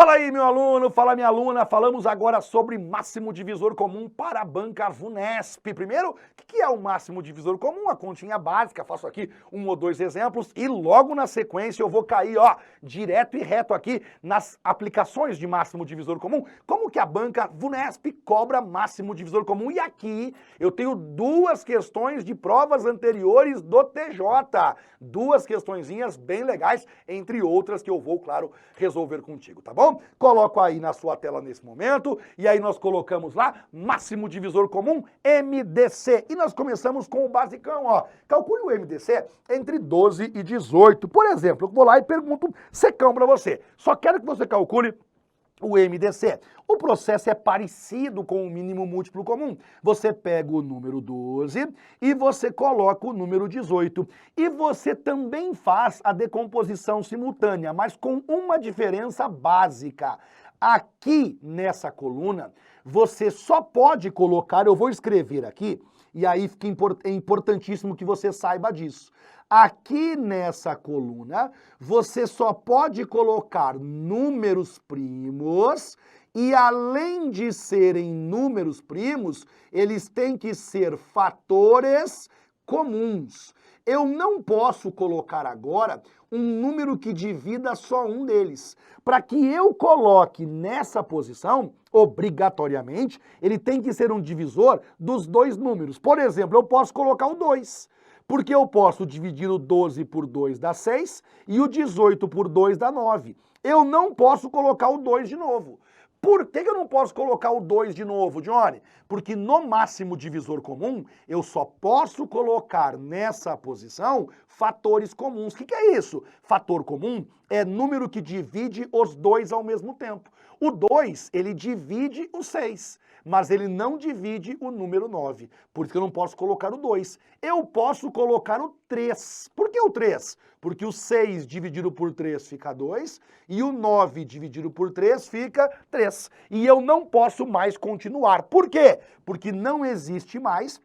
Fala aí, meu aluno, fala minha aluna, falamos agora sobre máximo divisor comum para a banca VUNESP. Primeiro, o que é o máximo divisor comum? A continha básica, faço aqui um ou dois exemplos e logo na sequência eu vou cair, direto e reto aqui nas aplicações de máximo divisor comum. Como que a banca VUNESP cobra máximo divisor comum? E aqui eu tenho duas questões de provas anteriores do TJ. Duas questõezinhas bem legais, entre outras que eu vou, claro, resolver contigo, tá bom? Coloco aí na sua tela nesse momento, e aí nós colocamos lá, máximo divisor comum, MDC. E nós começamos com o basicão, Calcule o MDC entre 12 e 18. Por exemplo, eu vou lá e pergunto secão pra você. Só quero que você calcule o MDC. O processo é parecido com o mínimo múltiplo comum. Você pega o número 12 e você coloca o número 18. E você também faz a decomposição simultânea, mas com uma diferença básica. Aqui nessa coluna, você só pode colocar, eu vou escrever aqui, e aí é importantíssimo que você saiba disso. Aqui nessa coluna, você só pode colocar números primos e além de serem números primos, eles têm que ser fatores comuns. Eu não posso colocar agora um número que divida só um deles. Para que eu coloque nessa posição, obrigatoriamente, ele tem que ser um divisor dos dois números. Por exemplo, eu posso colocar o 2. Porque eu posso dividir o 12 por 2 dá 6 e o 18 por 2 dá 9. Eu não posso colocar o 2 de novo. Por que eu não posso colocar o 2 de novo, Johnny? Porque no máximo divisor comum, eu só posso colocar nessa posição fatores comuns. O que é isso? Fator comum é número que divide os dois ao mesmo tempo. O 2, ele divide o 6, mas ele não divide o número 9. Por isso que eu não posso colocar o 2. Eu posso colocar o 3. Por que o 3? Porque o 6 dividido por 3 fica 2 e o 9 dividido por 3 fica 3. E eu não posso mais continuar. Por quê? Porque não existe mais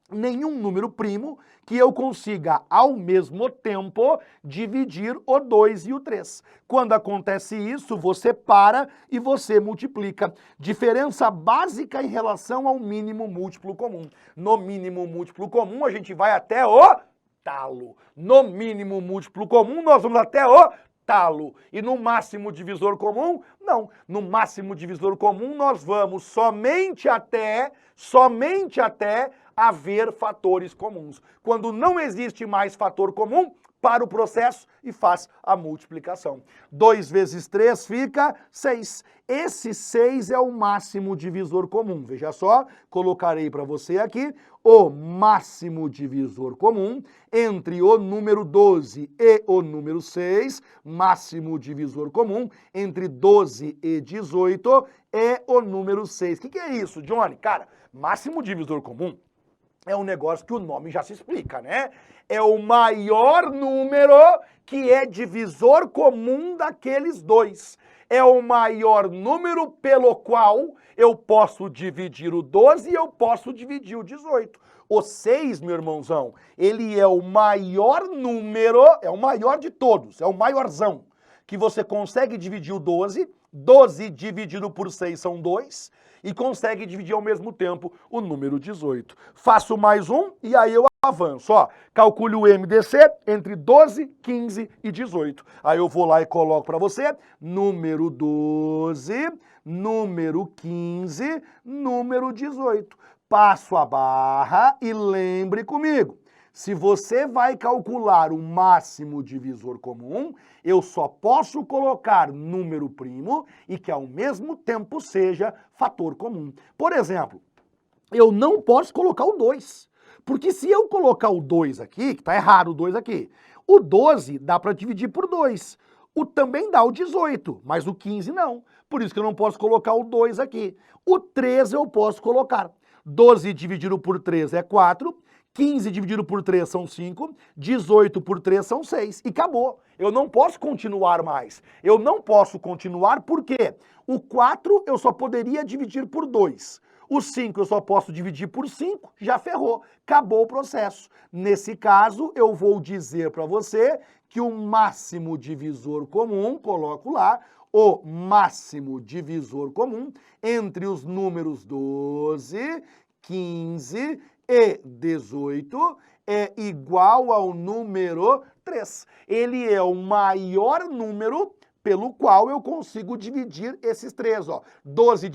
nenhum número primo que eu consiga, ao mesmo tempo, dividir o 2 e o 3. Quando acontece isso, você para e você multiplica. Diferença básica em relação ao mínimo múltiplo comum. No mínimo múltiplo comum, a gente vai até o talo. No mínimo múltiplo comum, nós vamos até o talo. E no máximo divisor comum, não. No máximo divisor comum, nós vamos somente até haver fatores comuns. Quando não existe mais fator comum, para o processo e faz a multiplicação. 2 vezes 3 fica 6. Esse 6 é o máximo divisor comum. Veja só, colocarei para você aqui o máximo divisor comum entre o número 12 e o número 6. Máximo divisor comum entre 12 e 18 é o número 6. O que é isso, Johnny? Cara, máximo divisor comum é um negócio que o nome já se explica, né? É o maior número que é divisor comum daqueles dois. É o maior número pelo qual eu posso dividir o 12 e eu posso dividir o 18. O 6, meu irmãozão, ele é o maior número, é o maior de todos, é o maiorzão, que você consegue dividir o 12, 12 dividido por 6 são 2, e consegue dividir ao mesmo tempo o número 18. Faço mais um e aí eu avanço, calcule o MDC entre 12, 15 e 18. Aí eu vou lá e coloco para você número 12, número 15, número 18. Passo a barra e lembre comigo. Se você vai calcular o máximo divisor comum, eu só posso colocar número primo e que ao mesmo tempo seja fator comum. Por exemplo, eu não posso colocar o 2, porque se eu colocar o 2 aqui, que está errado o 2 aqui, o 12 dá para dividir por 2. Também dá o 18, mas o 15 não. Por isso que eu não posso colocar o 2 aqui. O 13 eu posso colocar. 12 dividido por 3 é 4, 15 dividido por 3 são 5, 18 por 3 são 6 e acabou. Eu não posso continuar mais. Eu não posso continuar porque o 4 eu só poderia dividir por 2. O 5 eu só posso dividir por 5, já ferrou, acabou o processo. Nesse caso, eu vou dizer para você que o máximo divisor comum, coloco lá, o máximo divisor comum entre os números 12, 15 e 18 é igual ao número 3. Ele é o maior número pelo qual eu consigo dividir esses três, ó. 12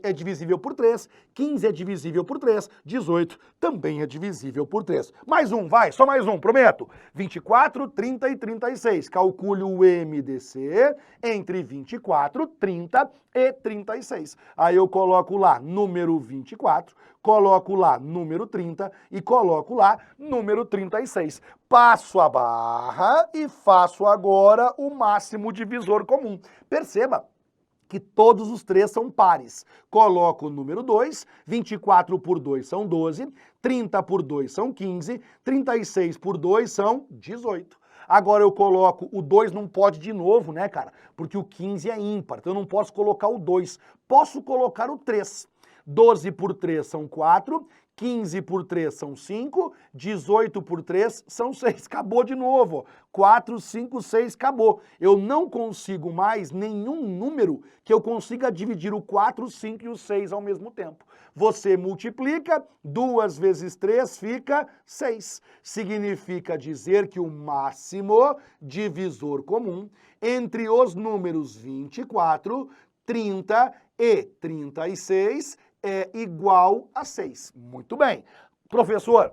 é divisível por 3, 15 é divisível por 3, 18 também é divisível por 3. Mais um, vai, só mais um, prometo. 24, 30 e 36. Calcule o MDC entre 24, 30 e 36. Aí eu coloco lá número 24, coloco lá número 30 e coloco lá número 36. Passo a barra e faço agora o máximo divisor comum. Perceba que todos os três são pares. Coloco o número 2, 24 por 2 são 12, 30 por 2 são 15, 36 por 2 são 18. Agora eu coloco, o 2 não pode de novo, né, cara? Porque o 15 é ímpar, então eu não posso colocar o 2. Posso colocar o 3. 12 por 3 são 4, 15 por 3 são 5, 18 por 3 são 6. Acabou de novo. 4, 5, 6, acabou. Eu não consigo mais nenhum número que eu consiga dividir o 4, o 5 e o 6 ao mesmo tempo. Você multiplica, 2 vezes 3 fica 6. Significa dizer que o máximo divisor comum entre os números 24, 30 e 36 é igual a 6. Muito bem. Professor,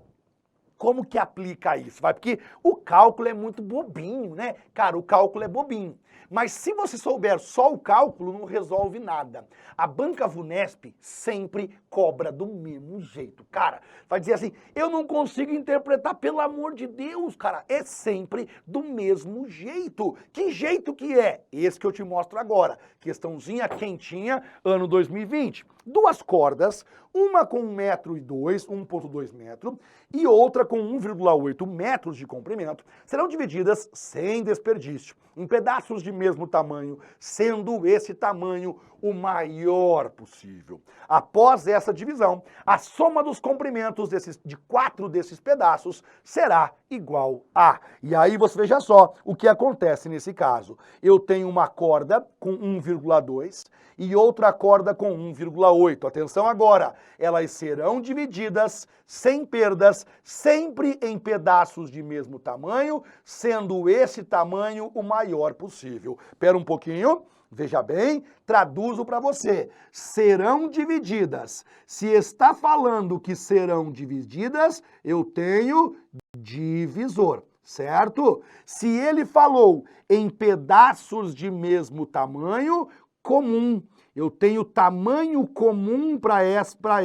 como que aplica isso? Porque o cálculo é muito bobinho, né? Cara, o cálculo é bobinho. Mas se você souber só o cálculo, não resolve nada. A banca VUNESP sempre cobra do mesmo jeito. Cara, vai dizer assim, eu não consigo interpretar, pelo amor de Deus, cara. É sempre do mesmo jeito. Que jeito que é? Esse que eu te mostro agora. Questãozinha quentinha, ano 2020. 2 cordas, uma com 1,2 m, 1,2 metro, e outra com 1,8 metros de comprimento, serão divididas sem desperdício, em pedaços de mesmo tamanho, sendo esse tamanho o maior possível. Após essa divisão, a soma dos comprimentos de 4 desses pedaços será igual a. E aí você veja só o que acontece nesse caso. Eu tenho uma corda com 1,2 e outra corda com 1,8. Atenção agora, elas serão divididas sem perdas, sempre em pedaços de mesmo tamanho, sendo esse tamanho o maior possível. Espera um pouquinho. Veja bem, traduzo para você. Serão divididas. Se está falando que serão divididas, eu tenho divisor, certo? Se ele falou em pedaços de mesmo tamanho, comum. Eu tenho tamanho comum para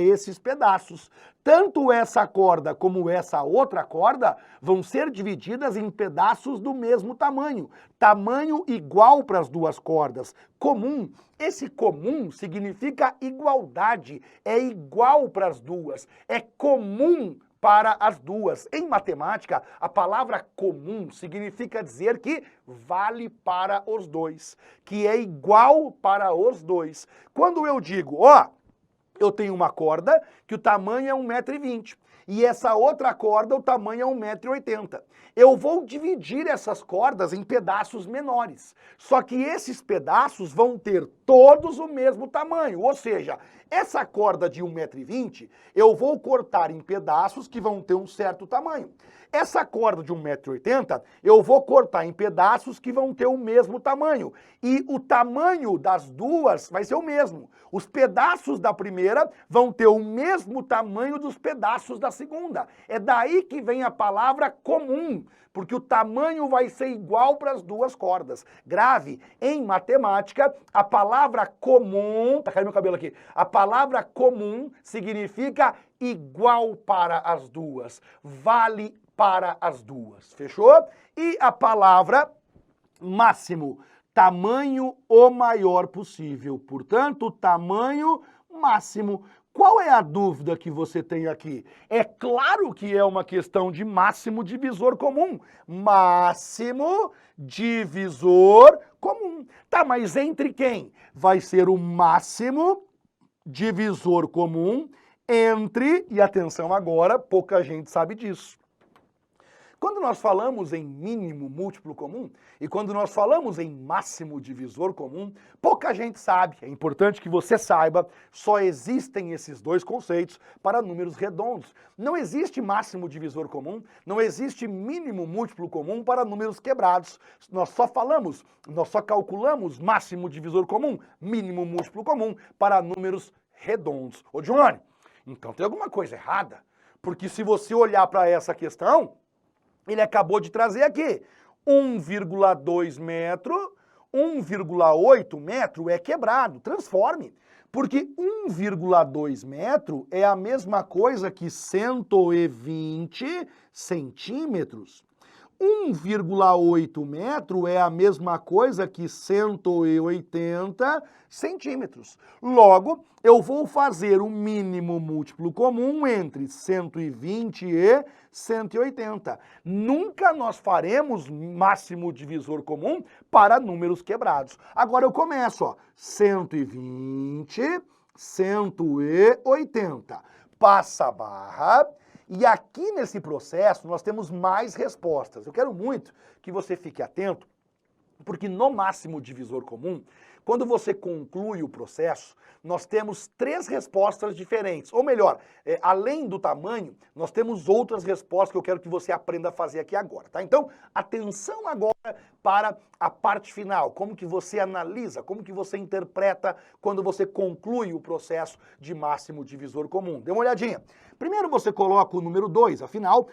esses pedaços. Tanto essa corda como essa outra corda vão ser divididas em pedaços do mesmo tamanho. Tamanho igual para as duas cordas. Comum. Esse comum significa igualdade. É igual para as duas. É comum para as duas. Em matemática, a palavra comum significa dizer que vale para os dois, que é igual para os dois. Quando eu digo, ó, eu tenho uma corda que o tamanho é 1,20 m e essa outra corda o tamanho é 1,80 m. Eu vou dividir essas cordas em pedaços menores. Só que esses pedaços vão ter todos o mesmo tamanho, ou seja, essa corda de 1,20 m eu vou cortar em pedaços que vão ter um certo tamanho. Essa corda de 1,80 m eu vou cortar em pedaços que vão ter o mesmo tamanho. E o tamanho das duas vai ser o mesmo. Os pedaços da primeira vão ter o mesmo tamanho dos pedaços da segunda. É daí que vem a palavra comum, porque o tamanho vai ser igual para as duas cordas. Grave, em matemática, a palavra comum, tá caindo meu cabelo aqui, a palavra comum significa igual para as duas, vale para as duas, fechou? E a palavra máximo, tamanho o maior possível, portanto, tamanho máximo. Qual é a dúvida que você tem aqui? É claro que é uma questão de máximo divisor comum. Máximo divisor comum. Tá, mas entre quem? Vai ser o máximo divisor comum entre, e atenção agora, pouca gente sabe disso. Quando nós falamos em mínimo múltiplo comum e quando nós falamos em máximo divisor comum, pouca gente sabe, é importante que você saiba, só existem esses dois conceitos para números redondos. Não existe máximo divisor comum, não existe mínimo múltiplo comum para números quebrados. Nós só calculamos máximo divisor comum, mínimo múltiplo comum para números redondos. Ô Johnny, então tem alguma coisa errada, porque se você olhar para essa questão, ele acabou de trazer aqui, 1,2 metro, 1,8 metro é quebrado, transforme. Porque 1,2 metro é a mesma coisa que 120 centímetros. 1,8 metro é a mesma coisa que 180 centímetros. Logo, eu vou fazer o mínimo múltiplo comum entre 120 e 180. Nunca nós faremos máximo divisor comum para números quebrados. Agora eu começo, ó, 120, 180. Passa a barra. E aqui nesse processo nós temos mais respostas. Eu quero muito que você fique atento, porque no máximo divisor comum, quando você conclui o processo, nós temos 3 respostas diferentes. Ou melhor, além do tamanho, nós temos outras respostas que eu quero que você aprenda a fazer aqui agora, tá? Então, atenção agora para a parte final. Como que você analisa, como que você interpreta quando você conclui o processo de máximo divisor comum. Dê uma olhadinha. Primeiro você coloca o número 2, afinal,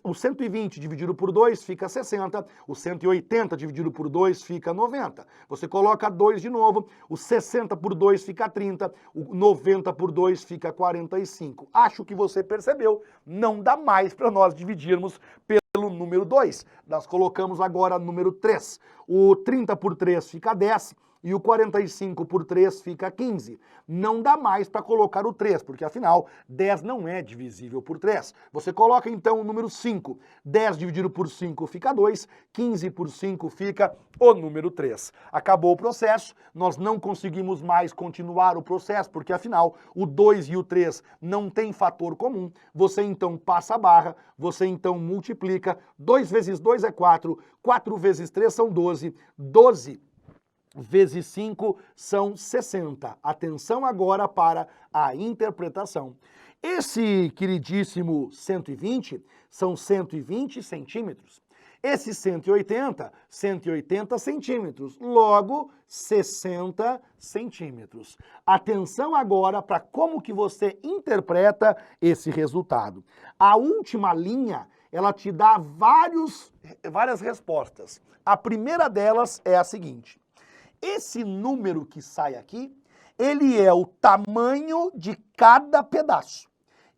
o 120 dividido por 2 fica 60, o 180 dividido por 2 fica 90. Você coloca 2 de novo, o 60 por 2 fica 30, o 90 por 2 fica 45. Acho que você percebeu, não dá mais para nós dividirmos pelo número 2. Nós colocamos agora número 3. O 30 por 3 fica 10. E o 45 por 3 fica 15. Não dá mais para colocar o 3, porque afinal, 10 não é divisível por 3. Você coloca então o número 5. 10 dividido por 5 fica 2, 15 por 5 fica o número 3. Acabou o processo, nós não conseguimos mais continuar o processo, porque afinal, o 2 e o 3 não tem fator comum. Você então passa a barra, você então multiplica. 2 vezes 2 é 4, 4 vezes 3 são 12, 12 vezes 5 são 60. Atenção agora para a interpretação. Esse queridíssimo 120 são 120 centímetros. Esse 180, 180 centímetros. Logo, 60 centímetros. Atenção agora para como que você interpreta esse resultado. A última linha, ela te dá várias respostas. A primeira delas é a seguinte. Esse número que sai aqui, ele é o tamanho de cada pedaço.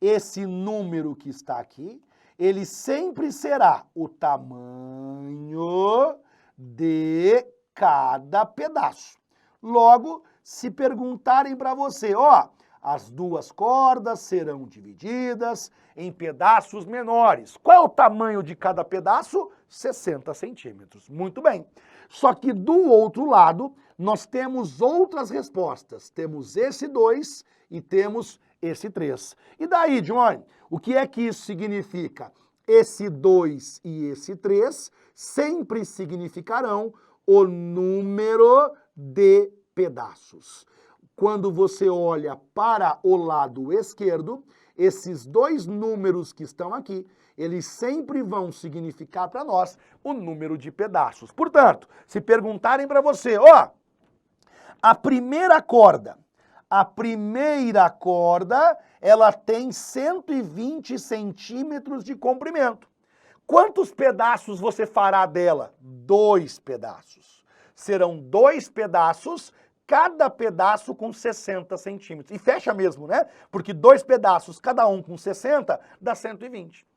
Esse número que está aqui, ele sempre será o tamanho de cada pedaço. Logo, se perguntarem para você, ó, as duas cordas serão divididas em pedaços menores. Qual é o tamanho de cada pedaço? 60 centímetros. Muito bem. Só que do outro lado, nós temos outras respostas. Temos esse 2 e temos esse 3. E daí, John, o que é que isso significa? Esse 2 e esse 3 sempre significarão o número de pedaços. Quando você olha para o lado esquerdo, esses dois números que estão aqui, eles sempre vão significar para nós o número de pedaços. Portanto, se perguntarem para você, ó, a primeira corda, ela tem 120 centímetros de comprimento. Quantos pedaços você fará dela? 2 pedaços. Serão 2 pedaços, cada pedaço com 60 centímetros. E fecha mesmo, né? Porque 2 pedaços, cada um com 60, dá 120.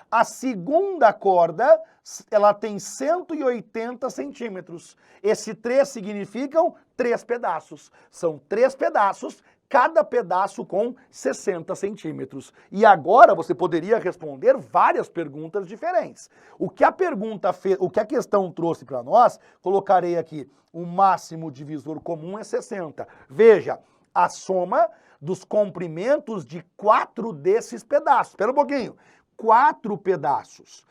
A segunda corda, ela tem 180 centímetros. Esse 3 significam 3 pedaços. São 3 pedaços, cada pedaço com 60 centímetros. E agora você poderia responder várias perguntas diferentes. O que a questão trouxe para nós, colocarei aqui, o máximo divisor comum é 60. Veja, a soma dos comprimentos de 4 desses pedaços. Espera um pouquinho. 4 pedaços.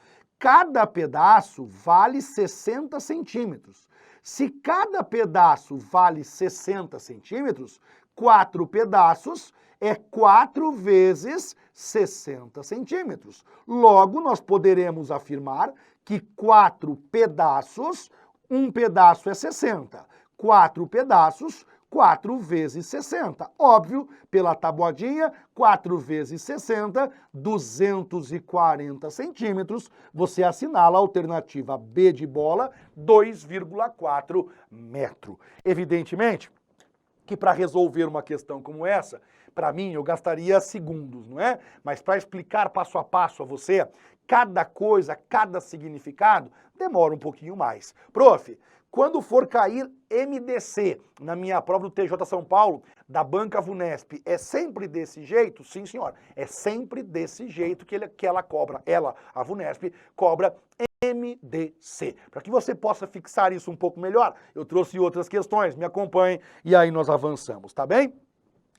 cada pedaço vale 60 centímetros. Se cada pedaço vale 60 centímetros, 4 pedaços é 4 vezes 60 centímetros. Logo, nós poderemos afirmar que 4 pedaços, um pedaço é 60. 4 pedaços, 4 vezes 60. Óbvio, pela tabuadinha, 4 vezes 60, 240 centímetros. Você assinala a alternativa B de bola, 2,4 metro. Evidentemente que para resolver uma questão como essa, para mim eu gastaria segundos, não é? Mas para explicar passo a passo a você, cada coisa, cada significado, demora um pouquinho mais. Prof, quando for cair MDC na minha prova do TJ São Paulo, da Banca Vunesp, é sempre desse jeito? Sim, senhora. É sempre desse jeito que ela cobra, a Vunesp, cobra MDC. Para que você possa fixar isso um pouco melhor, eu trouxe outras questões, me acompanhe e aí nós avançamos, tá bem?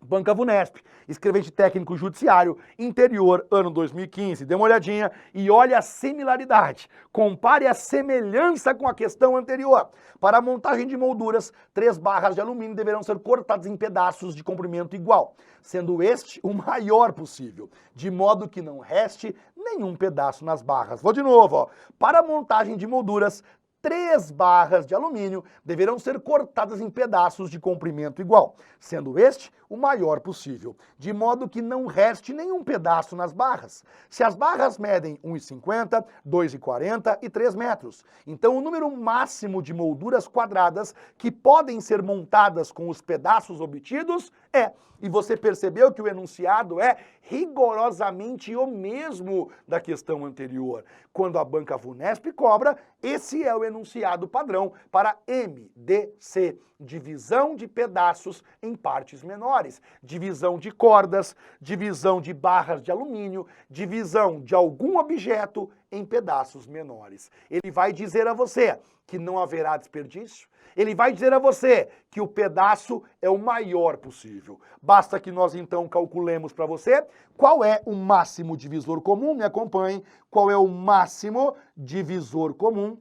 Banca Vunesp, escrevente técnico judiciário, interior, ano 2015. Dê uma olhadinha e olhe a similaridade. Compare a semelhança com a questão anterior. Para a montagem de molduras, 3 barras de alumínio deverão ser cortadas em pedaços de comprimento igual, sendo este o maior possível, de modo que não reste nenhum pedaço nas barras. Vou de novo, ó. Para a montagem de molduras, 3 barras de alumínio deverão ser cortadas em pedaços de comprimento igual, sendo este o maior possível, de modo que não reste nenhum pedaço nas barras. Se as barras medem 1,50, 2,40 e 3 metros, então o número máximo de molduras quadradas que podem ser montadas com os pedaços obtidos é, e você percebeu que o enunciado é rigorosamente o mesmo da questão anterior. Quando a Banca Vunesp cobra, esse é o enunciado padrão para MDC, divisão de pedaços em partes menores, divisão de cordas, divisão de barras de alumínio, divisão de algum objeto em pedaços menores. Ele vai dizer a você que não haverá desperdício, ele vai dizer a você que o pedaço é o maior possível. Basta que nós então calculemos para você qual é o máximo divisor comum, me acompanhe, qual é o máximo divisor comum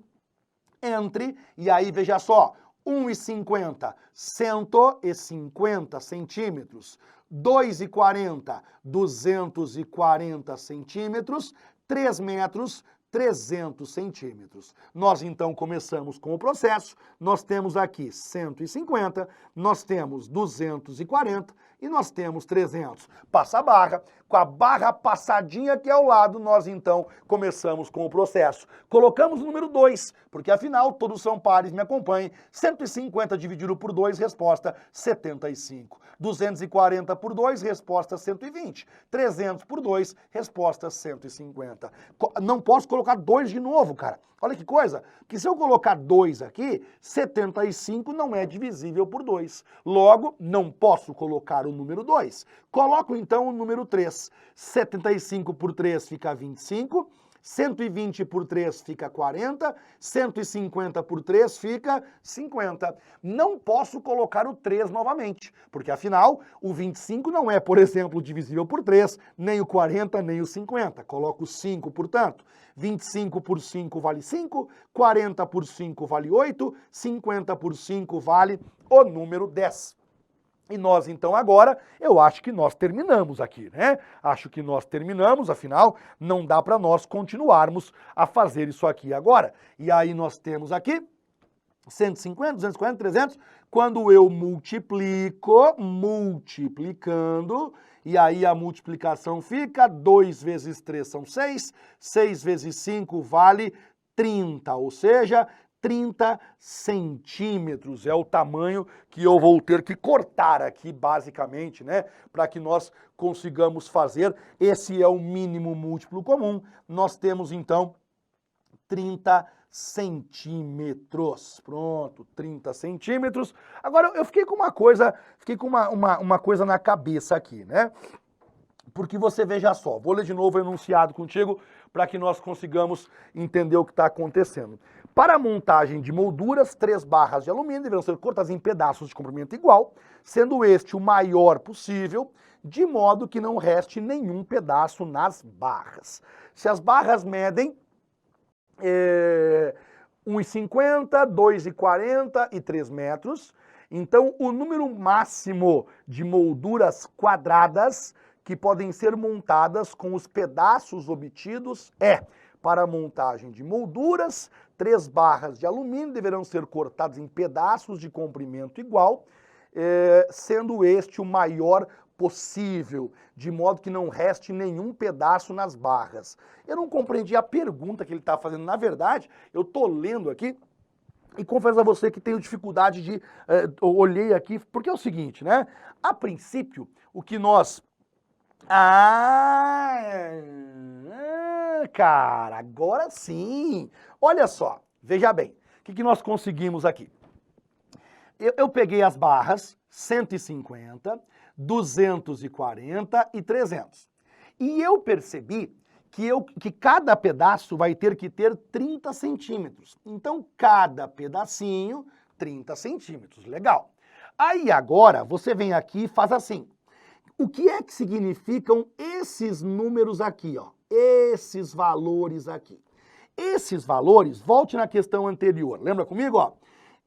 entre, e aí veja só, 1,50, 150 centímetros, 2,40, 240 centímetros, 3 metros, 300 centímetros. Nós então começamos com o processo, nós temos aqui 150, nós temos 240 e nós temos 300. Passa a barra, com a barra passadinha aqui ao lado, nós então começamos com o processo. Colocamos o número 2, porque afinal todos são pares, me acompanhem. 150 dividido por 2, resposta 75. 240 por 2, resposta 120. 300 por 2, resposta 150. Não posso colocar 2 de novo, cara. Olha que coisa, que se eu colocar 2 aqui, 75 não é divisível por 2. Logo, não posso colocar o número 2. Coloco então o número 3. 75 por 3 fica 25. 120 por 3 fica 40, 150 por 3 fica 50. Não posso colocar o 3 novamente, porque afinal o 25 não é, por exemplo, divisível por 3, nem o 40, nem o 50. Coloco 5, portanto. 25 por 5 vale 5, 40 por 5 vale 8, 50 por 5 vale o número 10. E nós, então, agora, eu acho que nós terminamos aqui, né? Acho que nós terminamos, afinal, não dá para nós continuarmos a fazer isso aqui agora. E aí nós temos aqui 150, 240, 300. Quando eu multiplicando, e aí a multiplicação fica 2 vezes 3 são 6, 6 vezes 5 vale 30, ou seja, 30 centímetros é o tamanho que eu vou ter que cortar aqui, basicamente, né? Para que nós consigamos fazer. Esse é o mínimo múltiplo comum. Nós temos, então, 30 centímetros. Pronto, 30 centímetros. Agora, eu fiquei com uma coisa na cabeça aqui, né? Porque você veja só, vou ler de novo o enunciado contigo para que nós consigamos entender o que está acontecendo. Para a montagem de molduras, 3 barras de alumínio deverão ser cortadas em pedaços de comprimento igual, sendo este o maior possível, de modo que não reste nenhum pedaço nas barras. Se as barras medem 1,50, 2,40 e 3 metros. Então, o número máximo de molduras quadradas que podem ser montadas com os pedaços obtidos é: para a montagem de molduras, 3 barras de alumínio deverão ser cortadas em pedaços de comprimento igual, sendo este o maior possível, de modo que não reste nenhum pedaço nas barras. Eu não compreendi a pergunta que ele está fazendo. Na verdade, eu estou lendo aqui e confesso a você que tenho dificuldade de... eu olhei aqui, porque é o seguinte, né? A princípio, o que nós... cara, agora sim! Olha só, veja bem, o que nós conseguimos aqui? Eu peguei as barras 150, 240 e 300. E eu percebi que cada pedaço vai ter que ter 30 centímetros. Então, cada pedacinho, 30 centímetros. Legal. Aí agora, você vem aqui e faz assim. O que é que significam esses números aqui, ó? Esses valores aqui. Esses valores, volte na questão anterior. Lembra comigo, ó?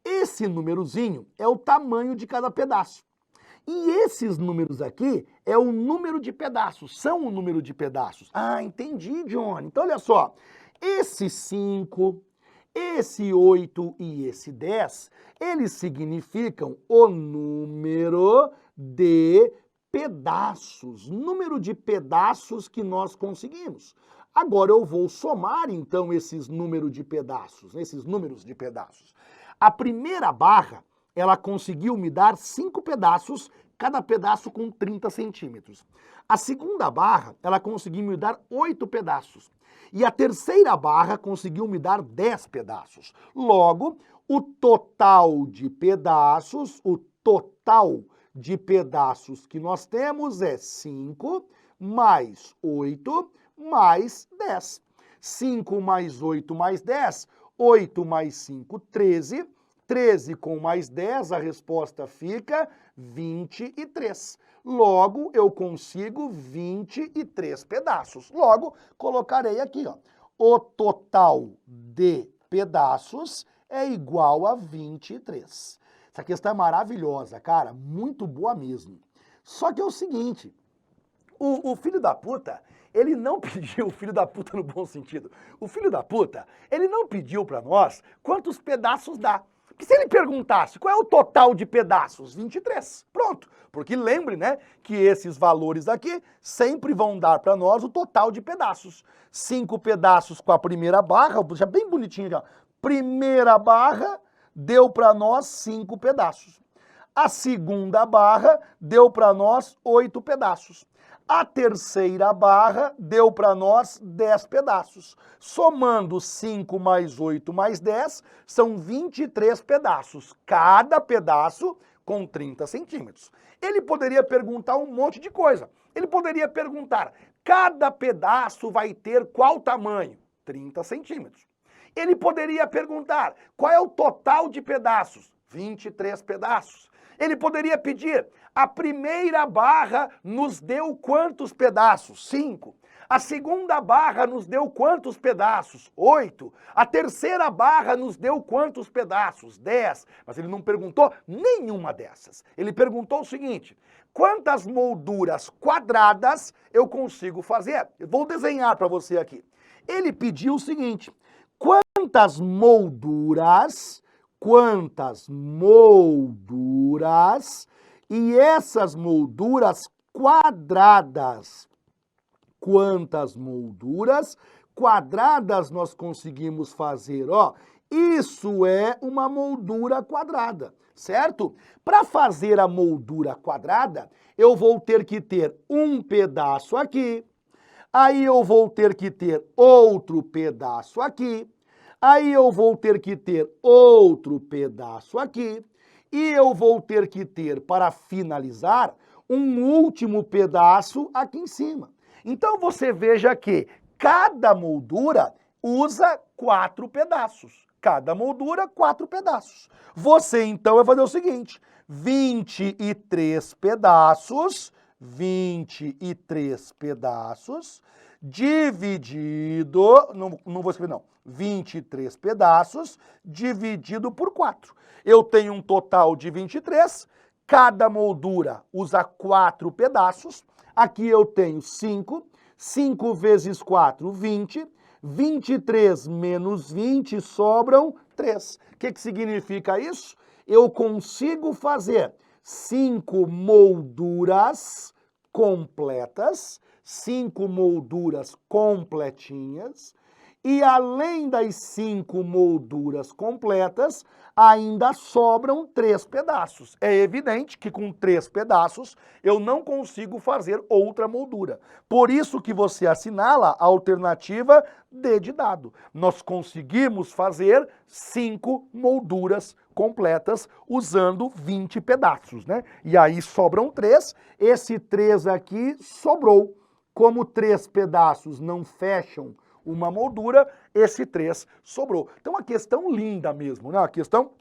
Esse númerozinho é o tamanho de cada pedaço. E esses números aqui é o número de pedaços, são o número de pedaços. Ah, entendi, Johnny. Então, olha só, esse 5, esse 8 e esse 10, eles significam o número de pedaços, número de pedaços que nós conseguimos. Agora eu vou somar, então, esses números de pedaços. A primeira barra, ela conseguiu me dar 5 pedaços, cada pedaço com 30 centímetros. A segunda barra, ela conseguiu me dar 8 pedaços. E a terceira barra conseguiu me dar 10 pedaços. Logo, o total de pedaços que nós temos é 5 mais 8 mais 10. 5 mais 8 mais 10, 8 mais 5, 13. 13 com mais 10, a resposta fica 23. Logo, eu consigo 23 pedaços. Logo, colocarei aqui, ó. O total de pedaços é igual a 23. Essa questão é maravilhosa, cara. Muito boa mesmo. Só que é o seguinte, o filho da puta, ele não pediu, o filho da puta no bom sentido, o filho da puta, ele não pediu pra nós quantos pedaços dá. Porque se ele perguntasse qual é o total de pedaços, 23, pronto. Porque lembre, né, que esses valores aqui sempre vão dar para nós o total de pedaços. 5 pedaços com a primeira barra, já bem bonitinho já. Primeira barra deu para nós 5 pedaços. A segunda barra deu para nós 8 pedaços. A terceira barra deu para nós 10 pedaços. Somando 5 mais 8 mais 10, são 23 pedaços. Cada pedaço com 30 centímetros. Ele poderia perguntar um monte de coisa. Ele poderia perguntar, cada pedaço vai ter qual tamanho? 30 centímetros. Ele poderia perguntar, qual é o total de pedaços? 23 pedaços. Ele poderia pedir, a primeira barra nos deu quantos pedaços? 5. A segunda barra nos deu quantos pedaços? 8. A terceira barra nos deu quantos pedaços? 10. Mas ele não perguntou nenhuma dessas. Ele perguntou o seguinte, quantas molduras quadradas eu consigo fazer? Eu vou desenhar para você aqui. Ele pediu o seguinte, quantas molduras, e essas molduras quadradas. Quantas molduras quadradas nós conseguimos fazer? Ó, isso é uma moldura quadrada, certo? Para fazer a moldura quadrada, eu vou ter que ter um pedaço aqui, aí eu vou ter que ter outro pedaço aqui, aí eu vou ter que ter outro pedaço aqui, e eu vou ter que ter, para finalizar, um último pedaço aqui em cima. Então você veja que cada moldura usa 4 pedaços. Cada moldura, 4 pedaços. Você então vai fazer o seguinte, 23 pedaços, dividido, não vou escrever não, 23 pedaços dividido por 4. Eu tenho um total de 23, cada moldura usa 4 pedaços, aqui eu tenho 5, 5 vezes 4, 20, 23 menos 20 sobram 3. O que significa isso? Eu consigo fazer 5 molduras completas, 5 molduras completinhas, e além das 5 molduras completas, ainda sobram 3 pedaços. É evidente que com 3 pedaços eu não consigo fazer outra moldura. Por isso que você assinala a alternativa D de dado. Nós conseguimos fazer 5 molduras completas usando 20 pedaços, né? E aí sobram 3, esse 3 aqui sobrou. Como 3 pedaços não fecham uma moldura, esse 3 sobrou. Então uma questão linda mesmo, né? Uma questão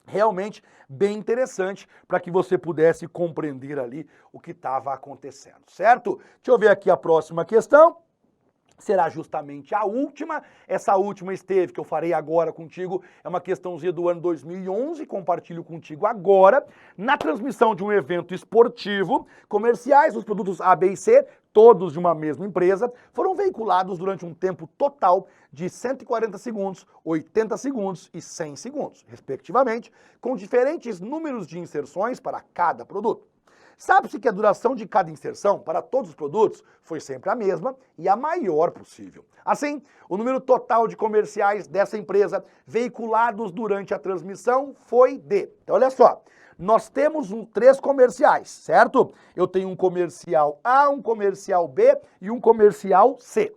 realmente bem interessante para que você pudesse compreender ali o que estava acontecendo, certo? Deixa eu ver aqui a próxima questão. Será justamente a última. Essa última esteve, que eu farei agora contigo, é uma questãozinha do ano 2011, compartilho contigo agora, na transmissão de um evento esportivo, comerciais, os produtos A, B e C, todos de uma mesma empresa, foram veiculados durante um tempo total de 140 segundos, 80 segundos e 100 segundos, respectivamente, com diferentes números de inserções para cada produto. Sabe-se que a duração de cada inserção para todos os produtos foi sempre a mesma e a maior possível. Assim, o número total de comerciais dessa empresa veiculados durante a transmissão foi de... Então, olha só, nós temos 3 comerciais, certo? Eu tenho um comercial A, um comercial B e um comercial C.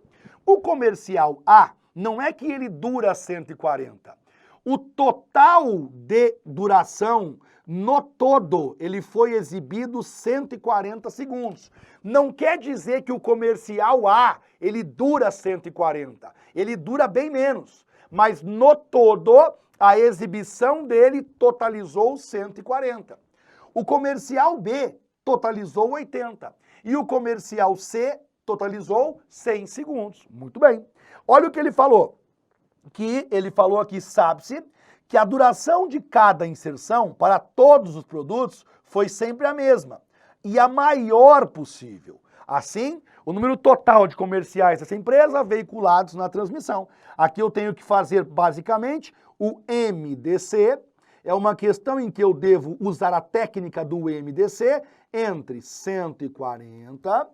O comercial A não é que ele dura 140. O total de duração no todo, ele foi exibido 140 segundos. Não quer dizer que o comercial A, ele dura 140. Ele dura bem menos. Mas no todo, a exibição dele totalizou 140. O comercial B totalizou 80. E o comercial C totalizou 100 segundos. Muito bem. Olha o que ele falou. Que ele falou aqui, sabe-se, que a duração de cada inserção para todos os produtos foi sempre a mesma e a maior possível. Assim, o número total de comerciais dessa empresa veiculados na transmissão. Aqui eu tenho que fazer basicamente o MDC, é uma questão em que eu devo usar a técnica do MDC entre 140,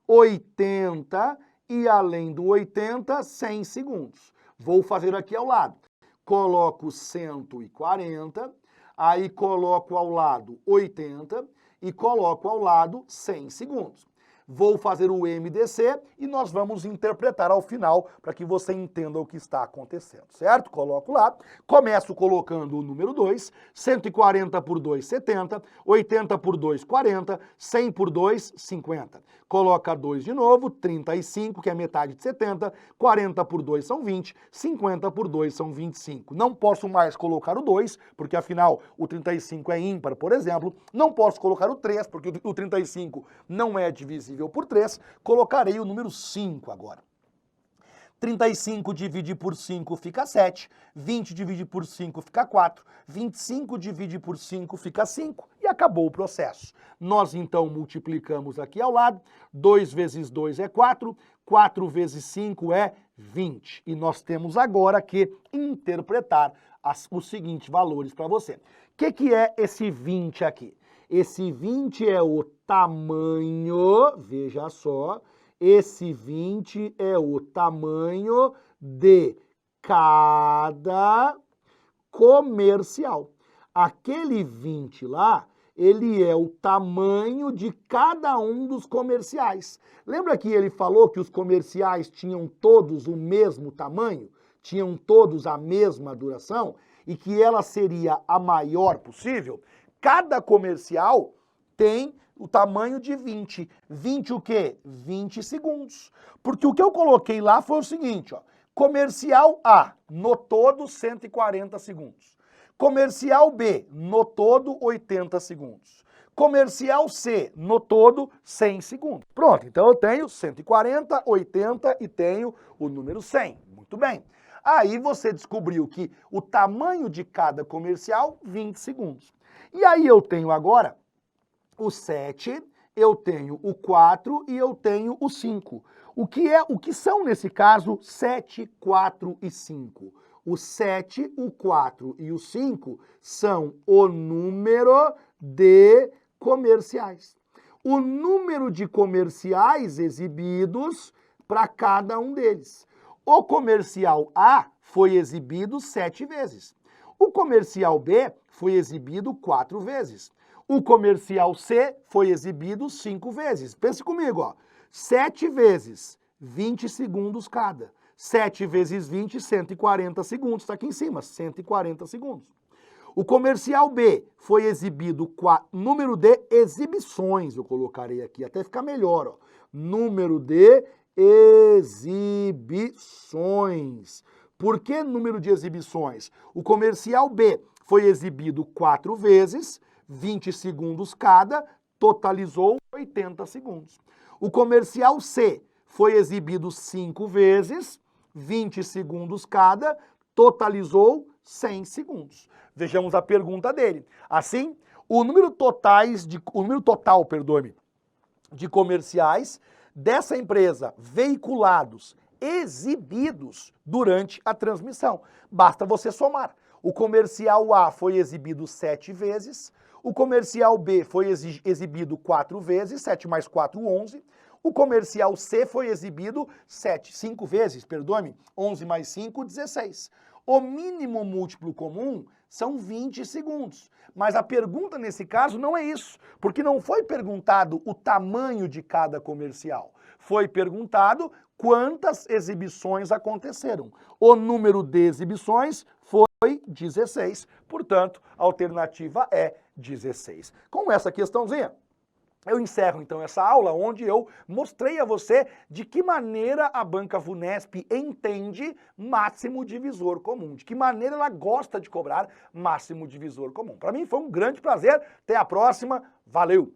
80 e além do 80, 100 segundos. Vou fazer aqui ao lado. Coloco 140, aí coloco ao lado 80 e coloco ao lado 100 segundos. Vou fazer o MDC e nós vamos interpretar ao final para que você entenda o que está acontecendo, certo? Coloco lá, começo colocando o número 2, 140 por 2, 70, 80 por 2, 40, 100 por 2, 50. Coloca 2 de novo, 35, que é metade de 70, 40 por 2 são 20, 50 por 2 são 25. Não posso mais colocar o 2, porque afinal o 35 é ímpar, por exemplo. Não posso colocar o 3, porque o 35 não é divisível por 3. Colocarei o número 5 agora. 35 divide por 5 fica 7, 20 divide por 5 fica 4, 25 divide por 5 fica 5 e acabou o processo. Nós então multiplicamos aqui ao lado, 2 vezes 2 é 4, 4 vezes 5 é 20. E nós temos agora que interpretar os seguintes valores para você. O que é esse 20 aqui? Esse 20 é o tamanho, veja só, esse 20 é o tamanho de cada comercial. Aquele 20 lá, ele é o tamanho de cada um dos comerciais. Lembra que ele falou que os comerciais tinham todos o mesmo tamanho? Tinham todos a mesma duração? E que ela seria a maior possível? Cada comercial tem o tamanho de 20. 20 o quê? 20 segundos. Porque o que eu coloquei lá foi o seguinte, ó. Comercial A, no todo 140 segundos. Comercial B, no todo 80 segundos. Comercial C, no todo, 100 segundos. Pronto, então eu tenho 140, 80 e tenho o número 100. Muito bem. Aí você descobriu que o tamanho de cada comercial, 20 segundos. E aí eu tenho agora o 7, eu tenho o 4 e eu tenho o 5. O que são, nesse caso, 7, 4 e 5? O 7, o 4 e o 5 são o número de comerciais. O número de comerciais exibidos para cada um deles. O comercial A foi exibido 7 vezes. O comercial B foi exibido 4 vezes. O comercial C foi exibido 5 vezes. Pense comigo, ó. 7 vezes, 20 segundos cada. 7 vezes 20, 140 segundos. Está aqui em cima, 140 segundos. O comercial B foi exibido, número de exibições, eu colocarei aqui, até ficar melhor, ó. Número de exibições. Por que número de exibições? O comercial B foi exibido 4 vezes, 20 segundos cada, totalizou 80 segundos. O comercial C foi exibido 5 vezes, 20 segundos cada, totalizou 100 segundos. Vejamos a pergunta dele. Assim, o número total de comerciais dessa empresa veiculados, exibidos durante a transmissão. Basta você somar. O comercial A foi exibido 7 vezes, o comercial B foi exibido 4 vezes, 7 mais 4, 11. O comercial C foi exibido 5 vezes, 11 mais 5, 16. O mínimo múltiplo comum são 20 segundos. Mas a pergunta nesse caso não é isso, porque não foi perguntado o tamanho de cada comercial. Foi perguntado quantas exibições aconteceram. O número de exibições foi 16, portanto, a alternativa é 16. Com essa questãozinha, eu encerro então essa aula onde eu mostrei a você de que maneira a Banca Vunesp entende máximo divisor comum, de que maneira ela gosta de cobrar máximo divisor comum. Para mim foi um grande prazer, até a próxima, valeu!